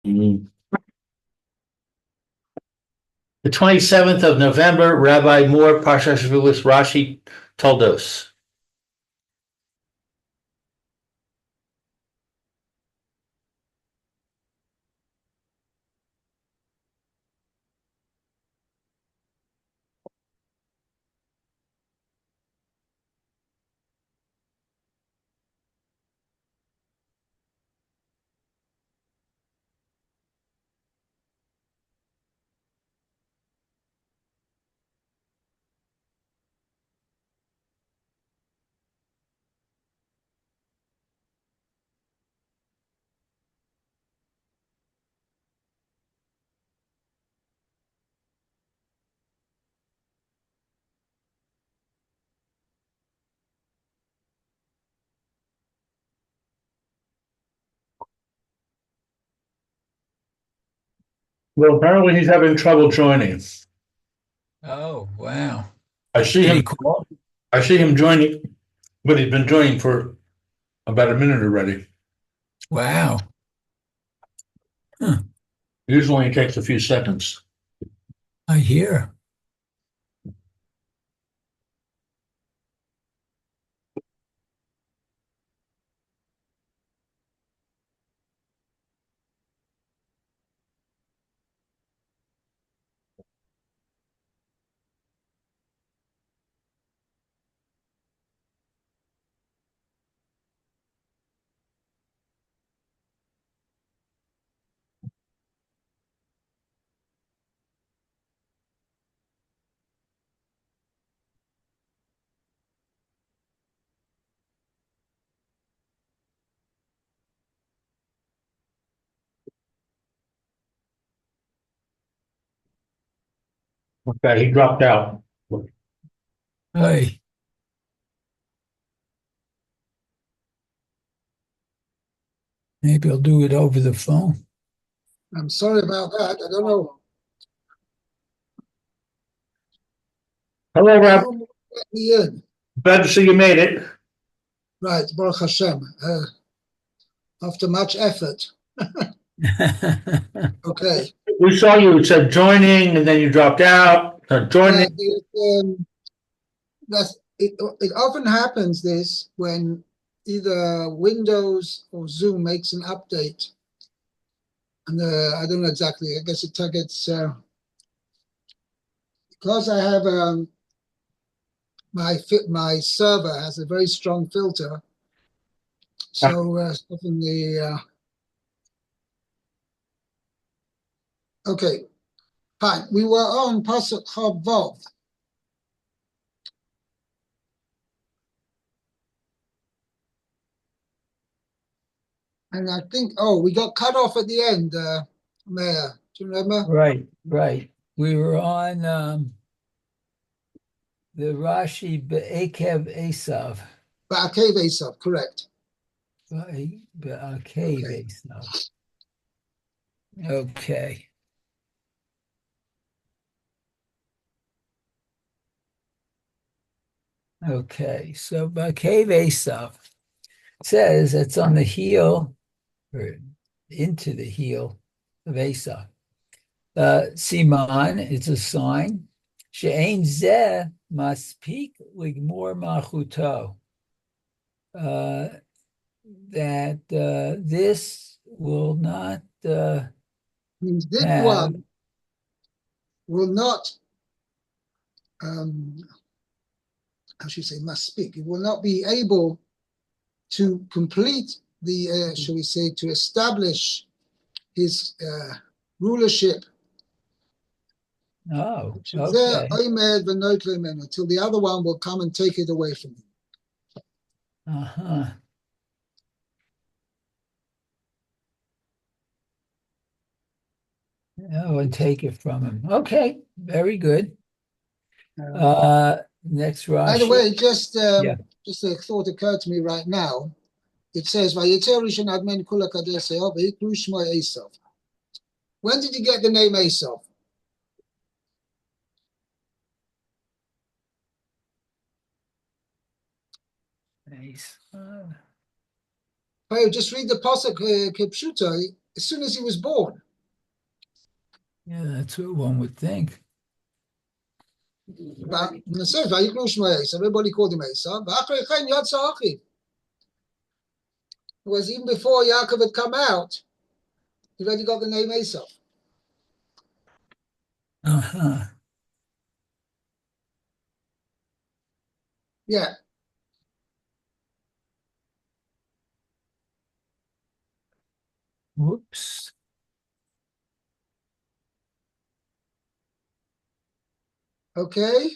Mhm. The 27th of November, Rabbi Moore, Parsha Hashavua, Rashi, Toldos. Well, apparently he's having trouble joining. Oh, wow. I see Did he him. call? I see him joining, but he's been joining for about a minute already. Wow. Huh. Usually it takes a few seconds. I hear. Okay, he dropped out. Hey, maybe I'll do it over the phone. I'm sorry about that. I don't know. Hello, Rob. Someone let me in. Glad to see you made it. Right, Baruch Hashem. After much effort. Okay. We saw you. It said joining, and then you dropped out. Joining. Yeah, it often happens this when either Windows or Zoom makes an update. And I don't know exactly. I guess it targets because I have my server has a very strong filter. So often okay, fine. We were on Pasuk Chavav. And I think, we got cut off at the end, Mayor. Do you remember? Right, right. We were on the Rashi Be'ekev Esav. Ba'akev Esav, correct. Be'akev Okay. Esav. Okay. Okay. So Be'akev Esav says it's on the heel or into the heel of Esav. Siman, it's a sign. She'ein zeh maspik ligmor machuto. That this will not Means this have. one will not, um, how should you say, must speak. It will not be able to complete the, shall we say, to establish his rulership Oh, until okay. the other one will come and take it away from him. Uh-huh. Oh, and take it from him. Okay, very good. Next By the Rashi. way, Yeah. just a thought occurred to me right now. It says, "Vayetzer Rishon Admen Kula Kadeseo V'Yikru Shmo Esav." When did you get the name Esav? Nice. Oh, just read the pasuk Kipshuta. as soon as he was born. Yeah, that's what one would think. But it says, "Vayikru Shmo Esav," everybody called him Esav. V'achrei chen yatsa achiv. It was even before Yaakov had come out, he already got the name Esav. Uh-huh. Yeah. Whoops. Okay.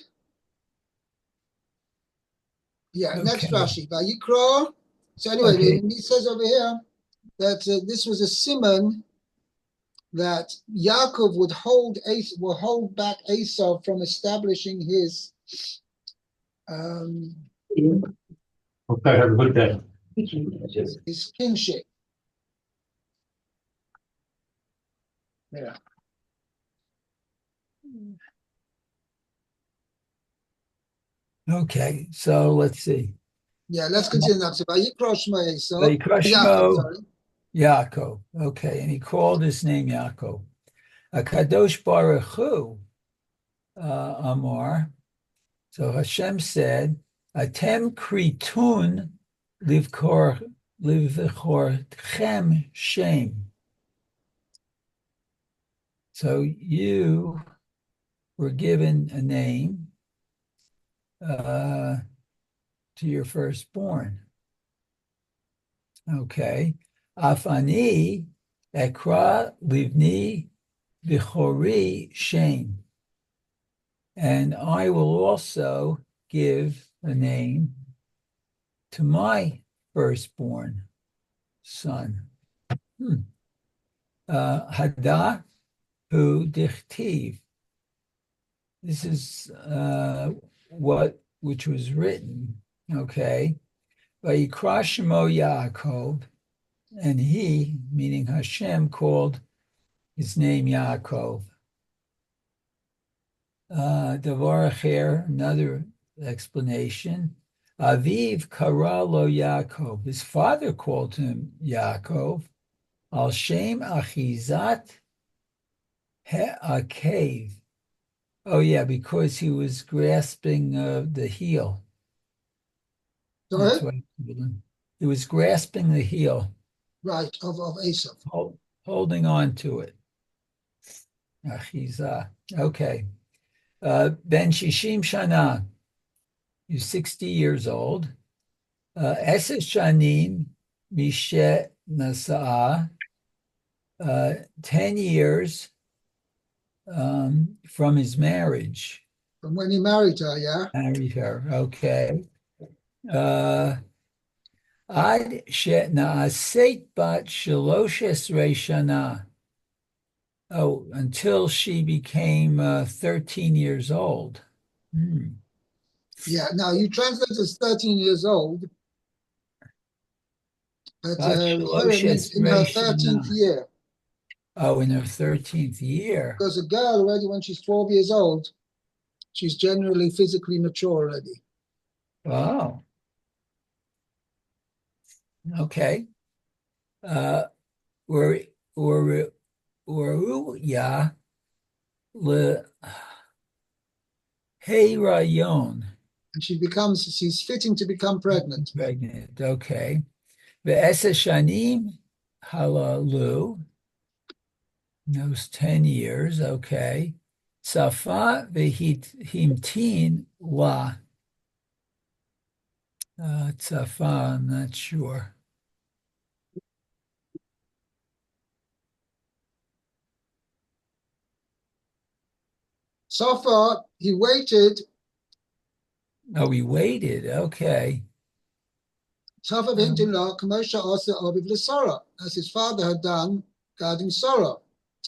Yeah. Next Okay. Rashi. Vayikra. So anyway, Okay. he says over here that this was a siman that Yaakov would hold back Esau from establishing his Okay, have a good day. his kingship. Yeah. Okay. So let's see. Yeah, let's continue now. So Vayikra Shmo Esau. Vayikra Yaakov, Shmo sorry. Yaakov. Okay. And he called his name Yaakov. Kadosh Baruch Hu, Amar. So Hashem said, Atem kritun livchorchem shem. So you were given a name to your firstborn. Okay. Afani ekra livni vichori shem. And I will also give a name to my firstborn son. Hada hu dichtiv. This is which was written. Okay. Vayikra Shemo Yaakov, and he, meaning Hashem, called his name Yaakov. Devar Acher, another explanation. Aviv kara lo Yaakov. His father called him Yaakov. Al shem achizat he'akev. Oh yeah, because he was grasping the heel. That's Sorry? what he was grasping the heel. Right, of Esau. Holding on to it. Achizah. Okay. Ben Shishim Shana, he's 60 years old. Eses Shanim Mishe Nasa'ah, 10 years from his marriage. From when he married her, yeah? Married her, okay. Ad Na'aseit Bat Shalosh Esrei Shana. Oh, until she became 13 years old. Yeah, now you translate as 13 years old, but it means in her 13th year. Oh, in her 13th year. Because a girl already, when she's 12 years old, she's generally physically mature already. Oh. Okay. Yeah. Le Heyrayon. And she's fitting to become pregnant. Pregnant. Okay. Ve'esa shanim halalu. Those 10 years. Okay. Safa vehimtin la. Safa, I'm not sure. So far, he waited. Oh, he waited. Okay. Safa v'hintin la, Kamosha also Aviv l'Sara, as his father had done guarding Sarah.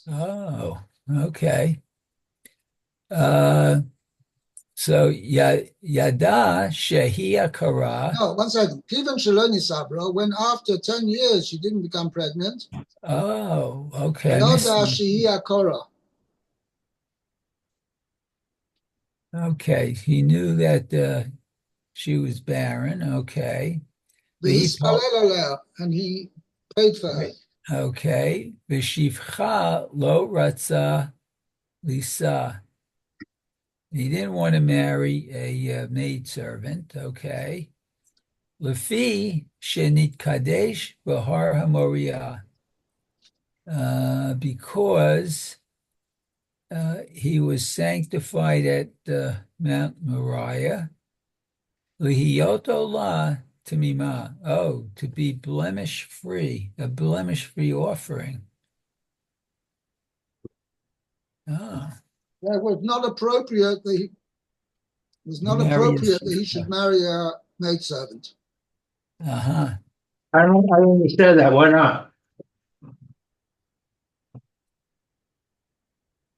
Oh, okay. So Yada Shehi Akara. No, 1 second. Kivan Shaloni Sabra, when after 10 years she didn't become pregnant. Oh, okay. Yoda Shehi Akara. Okay, he knew that she was barren. Okay. And he prayed for her. Okay. V'shivcha lo ratza lisa. He didn't want to marry a maidservant. Okay. Lefi shenit kadesh v'har hamoria. Because he was sanctified at Mount Moriah. Lihiyot olah tamima. Oh, to be blemish-free, a blemish-free offering. Ah, That was not appropriate that it was not marry a appropriate that he sister. should marry a maidservant. Uh-huh. I don't understand that. Why not?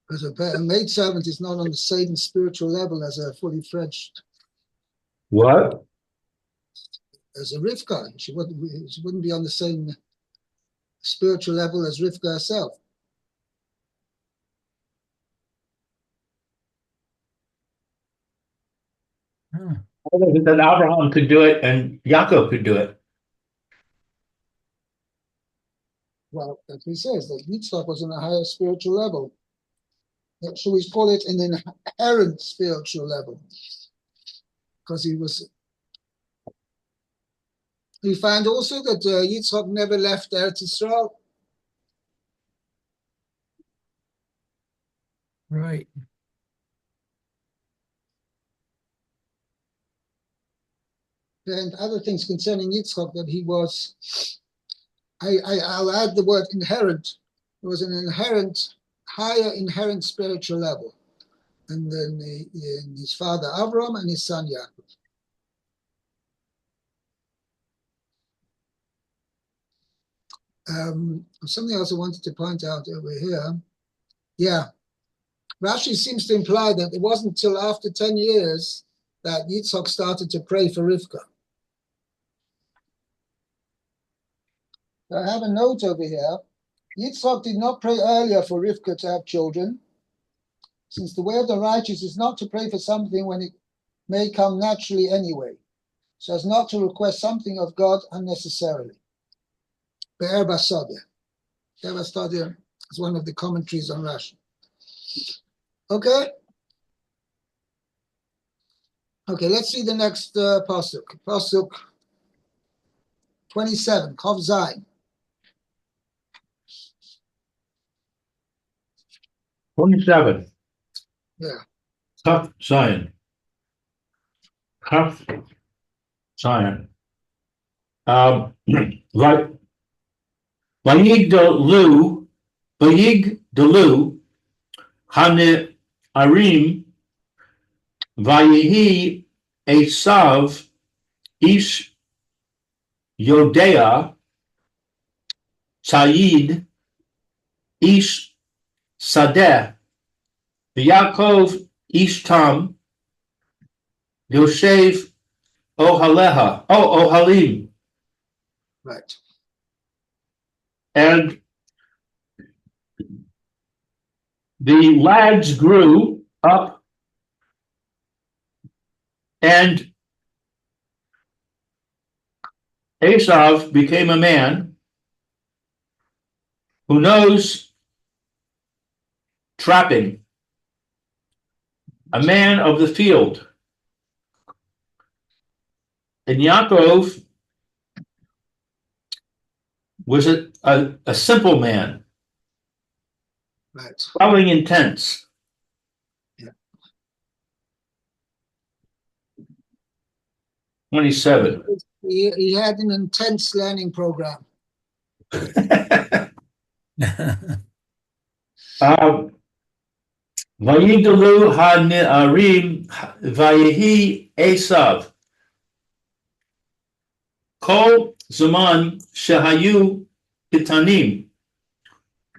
Because a maidservant is not on the same spiritual level as a fully fledged, What? as a Rivka. She wouldn't be on the same spiritual level as Rivka herself. Huh. That Abraham could do it and Yaakov could do it. Well, that's what he says, that Yitzchak was on a higher spiritual level. So we call it an inherent spiritual level. Because we find also that Yitzchak never left Eretz Yisrael. Right. And other things concerning Yitzchak, that he was, I'll add the word inherent. It was an higher inherent spiritual level. And then his father Avram and his son Yaakov. Something else I wanted to point out over here. Yeah, Rashi seems to imply that it wasn't until after 10 years that Yitzchak started to pray for Rivka. I have a note over here. Yitzchak did not pray earlier for Rivka to have children, since the way of the righteous is not to pray for something when it may come naturally anyway, so as not to request something of God unnecessarily. Be'er Basadia. Be'er Basadia is one of the commentaries on Rashi. Okay? Okay, let's see the next pasuk. Pasuk 27, Chav Zayin. 27. Yeah. Tough Zion. Tough Zion. Like Vayigdalu, Hane Arim, Vayihi Esav, Ish Yodea, Said, Ish Sadeh, Yaakov, Ish Tam, Yosef, Ohalim. Right. And the lads grew up, and Esav became a man who knows trapping, a man of the field. And Yaakov was a simple man, Right. dwelling in tents. Yeah. 27. He had an intense learning program. Vayigdalu ha-ne'arim vayehi Esav. Kol zaman shehayu kitanim.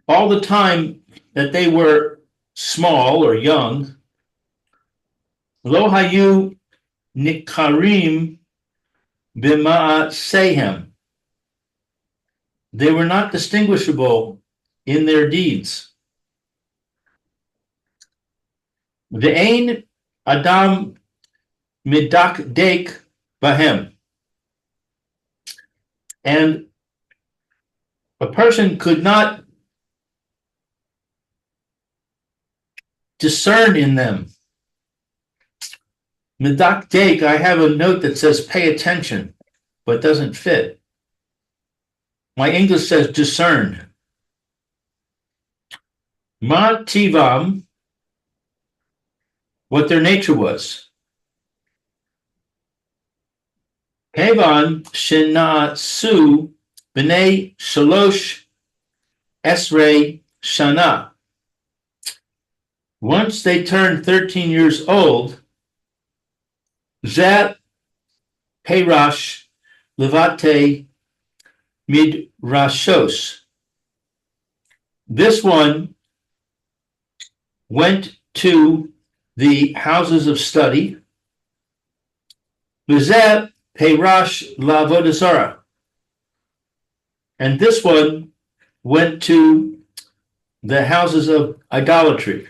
All the time that they were small or young, lo hayu nikarim b'ma'asehem. They were not distinguishable in their deeds. Ve'ein adam midakdek bahem. And a person could not discern in them. Medakdek, I have a note that says pay attention, but doesn't fit. My English says discern. Ma tivam, what their nature was. Kevan shena su b'nei shalosh esrei shana. Once they turned 13 years old, Zat Perash Levate Midrashos. This one went to the houses of study. Vizet Perash Lavodazara. And this one went to the houses of idolatry.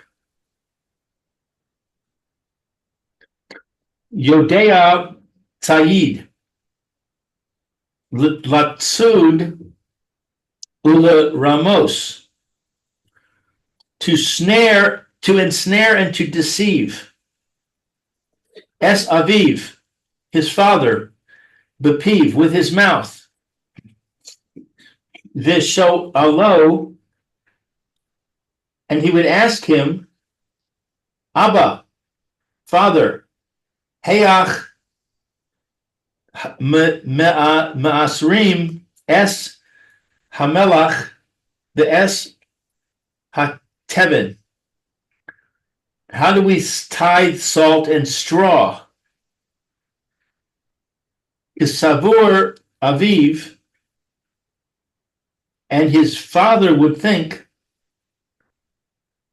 Yodea Tzayid, Latsud Ula Ramos, to ensnare and to deceive. Es Aviv, his father, Bepiv, with his mouth. Visho Alo, and he would ask him, Abba, Father, Hayach Ma'asrim Es Hamelach, the Es HaTeben. How do we tithe salt and straw? Is Savur Aviv, and his father would think,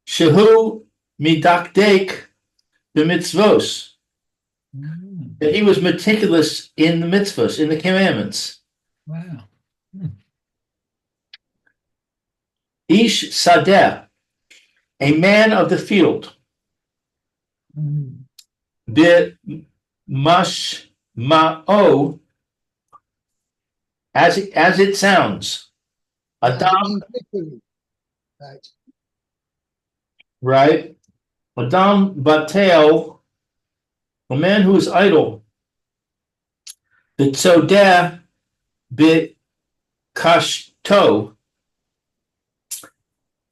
Shehu Midakdek b'mitzvos, that he was meticulous in the mitzvahs, in the commandments. Wow. Ish Sadeh, a man of the field. B'mashma'o, as it sounds. Adam, Right. right? Adam Batel, a man who is idle. B'tzodeh b'kashto,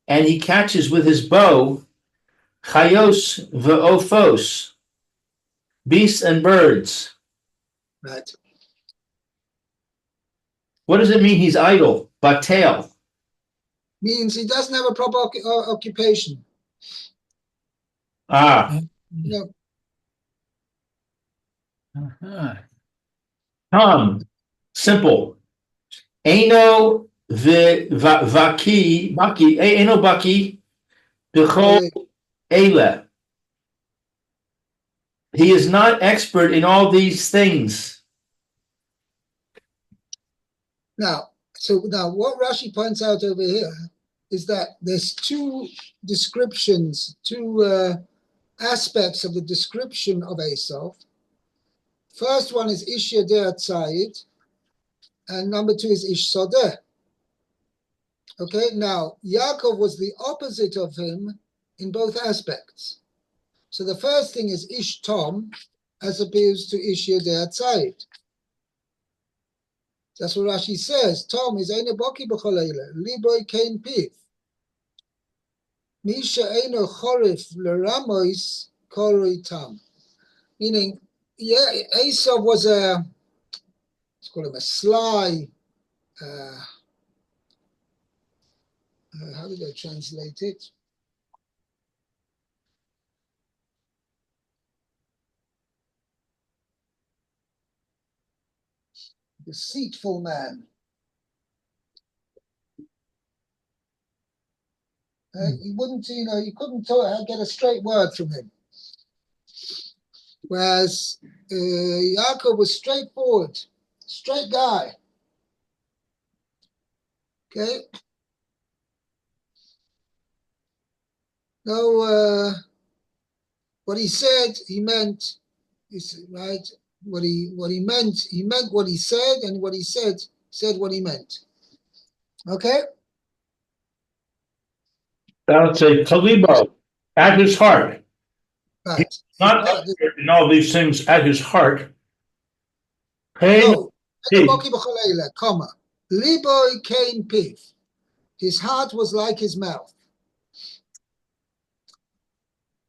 and he catches with his bow chayos v'ophos, beasts and birds. Right. What does it mean he's idle? Batel. Means he doesn't have a proper occupation. Ah, You know, Uh-huh. simple. Eno v'vaki, eno baki, b'chol ele. He is not expert in all these things. now what Rashi points out over here is that there's two descriptions, two aspects of the description of Esau. First one is Ish Yodea Tzayid, and number two is Ish Sodeh. Okay, now Yaakov was the opposite of him in both aspects. So the first thing is Ish Tom, as opposed to Ish Yodea Tzayid. That's what Rashi says. Tom is Eino Boki B'chol Eile, Liboy Kein Piv. Misha Eino Chorif L'Ramois Koroi Tam. Meaning, yeah, Esau was let's call him a sly, how did I translate it? Deceitful man. He wouldn't, you couldn't get a straight word from him. Whereas Yaakov was straightforward, straight guy. Okay. No, what he said, he meant. Right. What he meant what he said, and what he said what he meant. Okay? That'll say Kalibo, at his heart. Right. Not in all these things at his heart. Pain, No. Comma. Liboi kain piv. His heart was like his mouth.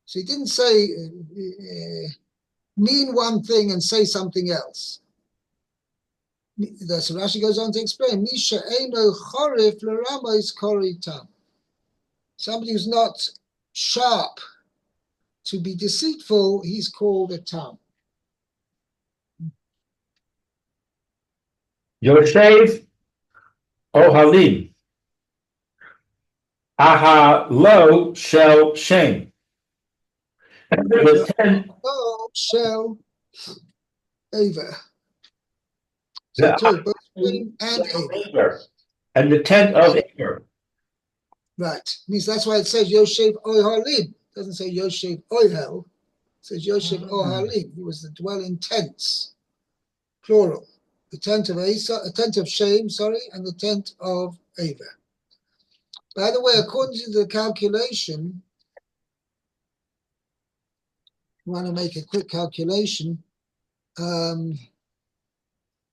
So he didn't say mean one thing and say something else. So Rashi goes on to explain. Misha eino chorif l'ramos koritam. Somebody who's not sharp to be deceitful, he's called a tam. Yoshev, Ohalim. Aha lo shel shame. The tent, Oh, shell, Ava. So the two, both shame and Ava. Aver, and the tent of Aver. Right. Means that's why it says Yoshev Ohalim. It doesn't say Yoshev Ohel. It says Yoshev Ohalim. He was the dwelling tents, plural. The tent of Asa, a tent of shame, sorry, and the tent of Ava. By the way, according to the calculation, I want to make a quick calculation.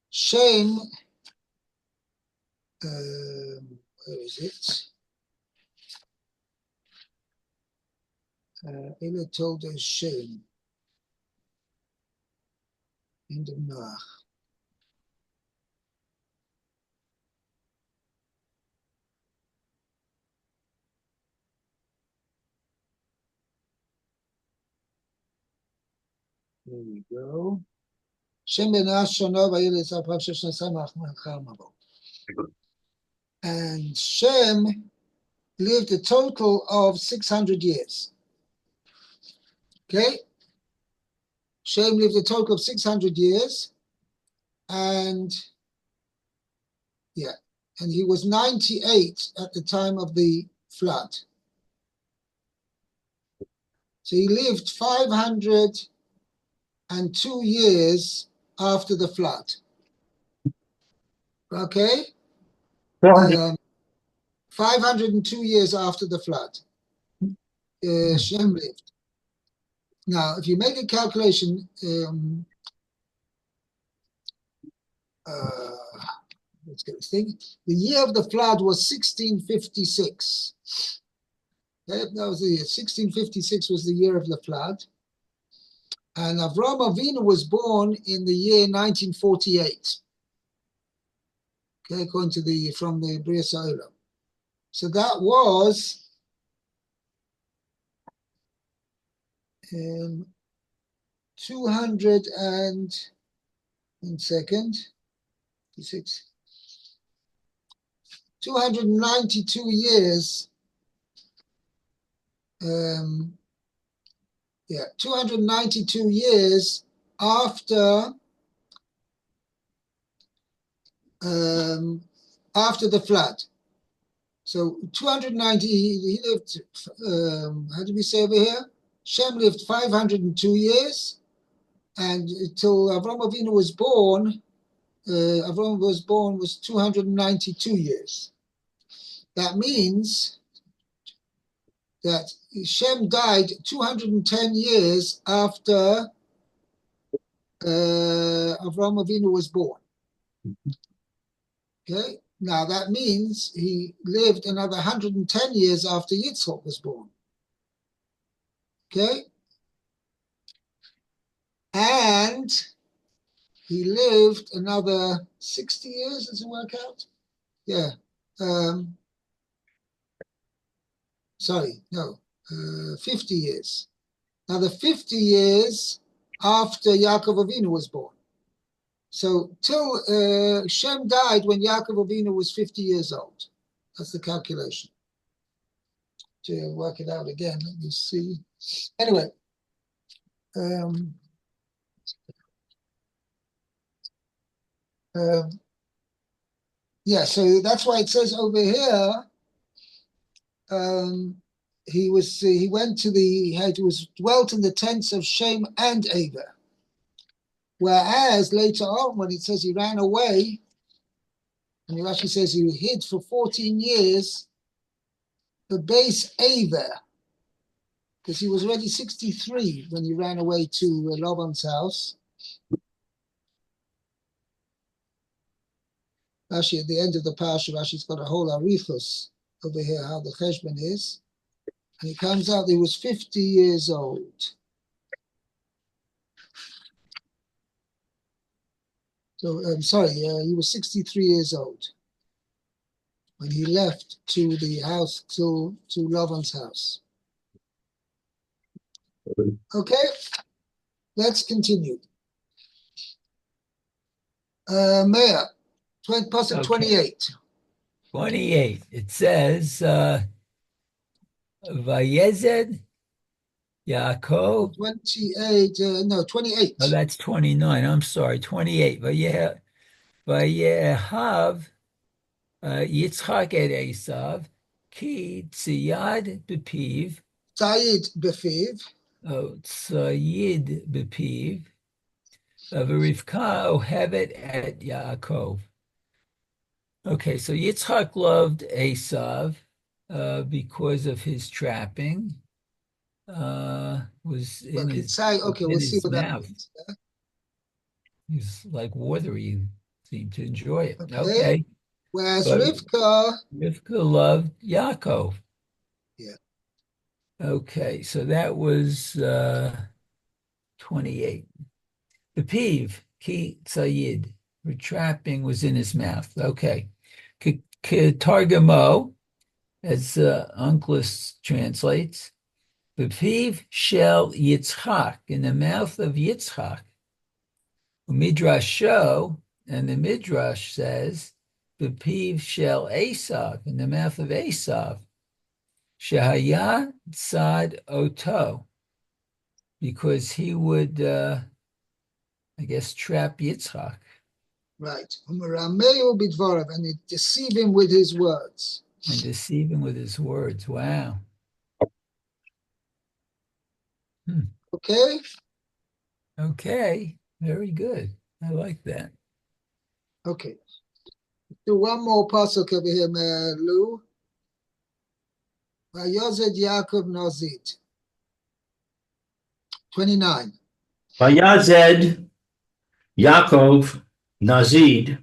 Shame, where is it? Ela Toldos shame. End of Noach. There we go. Shem ben Ashana v'Yelitz Parsha Shnesamach Melchal Mabo. And Shem lived a total of 600 years. Okay? Shem lived a total of 600 years. And he was 98 at the time of the flood. So he lived 502 years after the flood. Okay? 502 years after the flood. Shem lived. Now, if you make a calculation, let's get this thing. The year of the flood was 1656. That was the year. 1656 was the year of the flood. And Avram Avinu was born in the year 1948. Okay, according to from the Bria Sa'olam. So that was 200 and 292 years. 292 years after the flood. So 290, he lived, how do we say over here? Shem lived 502 years, and till Avram Avinu was born, was 292 years. That means that Shem died 210 years after Avram Avinu was born. Okay, now that means he lived another 110 years after Yitzchak was born. Okay, and he lived another 60 years. Does it work out? Yeah. Sorry, no, 50 years. Now the 50 years after Yaakov Avinu was born. So till Shem died when Yaakov Avinu was 50 years old. That's the calculation. To work it out again, let me see. Anyway, so that's why it says over here, he was dwelt in the tents of Shem and Ava. Whereas later on, when it says he ran away, And Rashi says he hid for 14 years the base Aver, because he was already 63 when he ran away to Laban's house. Rashi, at the end of the Parsha, Rashi's got a whole arichos over here, how the cheshbon is. And it comes out he was 50 years old. So, I'm sorry, he was 63 years old when he left to the house, to Laban's house. Okay, let's continue. Mayor, Pasuk Okay. 28. 28. It says, Vayezed Yaakov. 28, no, 28. Oh, that's 29. I'm sorry, 28. Vayehav Yitzchak et Esav ki tziyad bepiv. Sayid Befiv. Oh, tzayid bepiv. V'Rivka ohevet et Yaakov. Okay, so Yitzchak loved Esav because of his trapping. Was in Okay, his okay, in we'll see his what that mouth. means. He's like watery. Seemed to enjoy it. Okay. Okay, Whereas but Rivka, Rivka loved Yaakov. yeah, Okay, so that was 28. The peeve, ki tzayid, for trapping was in his mouth. Okay. Targamo, as Unclus translates, the peeve shall Yitzchak, in the mouth of Yitzchak. Midrasho, and the Midrash says, the peeve shall Esav, in the mouth of Esav. Shahaya Tzad Oto, because he would, I guess, trap Yitzchak right. Umarameu bidvarav, and it deceive him with his words. and deceive him with his words. Wow. Okay. Okay. Very good. I like that. Okay. Do one more pasuk over here, Lou. Vayozed Yaakov Nozid. 29. Vayazed Yaakov Nazid,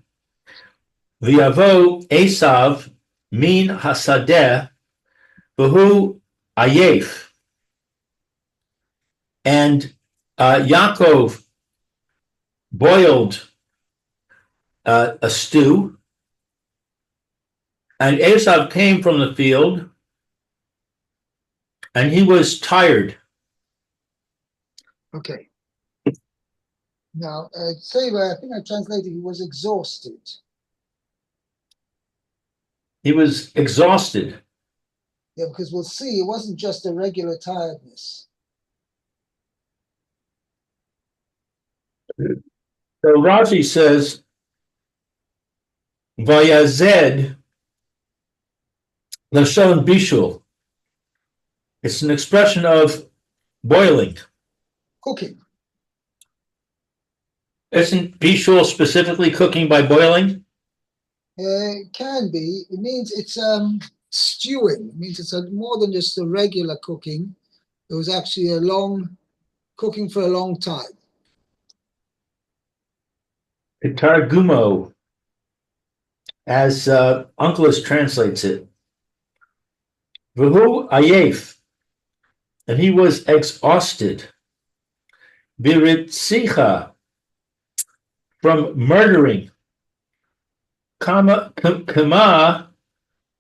V'yavo Esav min hasadeh, v'hu ayef. And Yaakov boiled a stew, and Esav came from the field, and he was tired. Okay. Now, Seva, I think I translated, he was exhausted. He was exhausted. Yeah, because we'll see, it wasn't just a regular tiredness. So Rashi says, Vayazed Lashon Bishul. It's an expression of boiling. Cooking. Isn't Bishul specifically cooking by boiling? It can be. It means it's stewing. It means it's more than just a regular cooking. It was actually a long cooking for a long time. Targumo, as Unclus translates it. V'hu ayef, and he was exhausted. Biritzicha, from murdering. Kama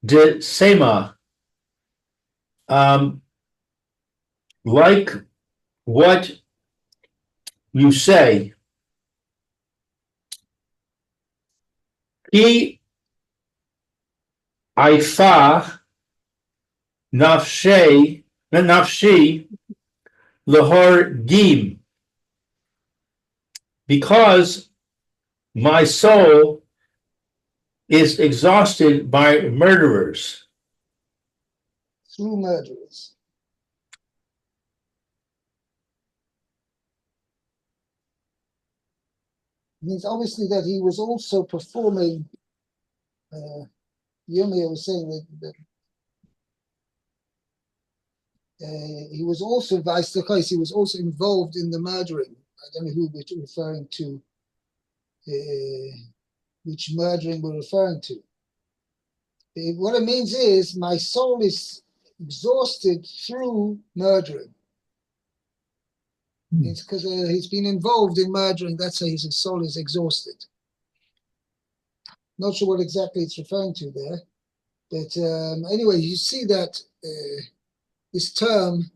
de sema, like what you say. Ki aifa nafshi lahor gim, because my soul is exhausted by murderers. Through murderers. It means obviously that he was also performing Yirmiyah was saying that he was also vice the case. He was also involved in the murdering. I don't know who we're referring to, which murdering we're referring to. What it means is my soul is exhausted through murdering. It's because he's been involved in murdering. That's how his soul is exhausted. Not sure what exactly it's referring to there, but anyway, you see that this term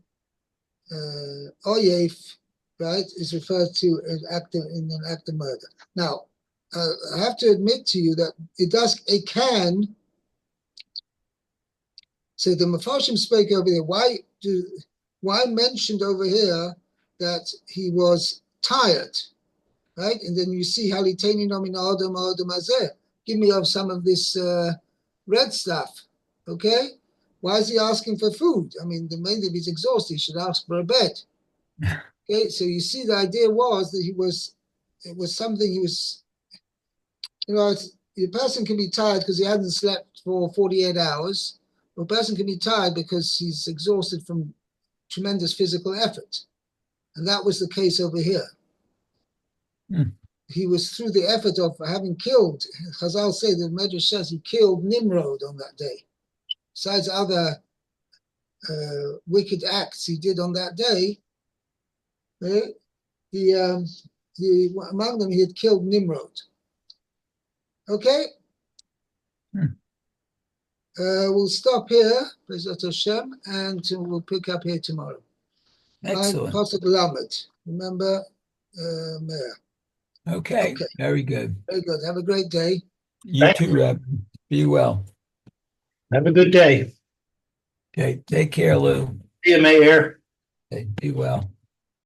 oyef, right, is referred to as in an act of murder. Now, I have to admit to you that it can. So the Mefarshim spoke over here. Why mentioned over here that he was tired, right? And then you see haliteni nomin adam adam azeh. Give me of some of this red stuff, okay? Why is he asking for food? I mean, the main thing, he's exhausted, he should ask for a bed. Okay, so you see, the idea was that it was something he was, the person can be tired because he hasn't slept for 48 hours. Or a person can be tired because he's exhausted from tremendous physical effort. And that was the case over here. He was through the effort of having killed, Chazal say, the Medrash says he killed Nimrod on that day. Besides other wicked acts he did on that day, among them he had killed Nimrod. Okay? We'll stop here, Bezat Hashem, and we'll pick up here tomorrow. Excellent. Pasuk Lamed. Remember, Meir. Okay, very good. Very good. Have a great day. You too, Reb. Be well. Have a good day. Okay, take care, Lou. See you, Mayor. Okay, be well.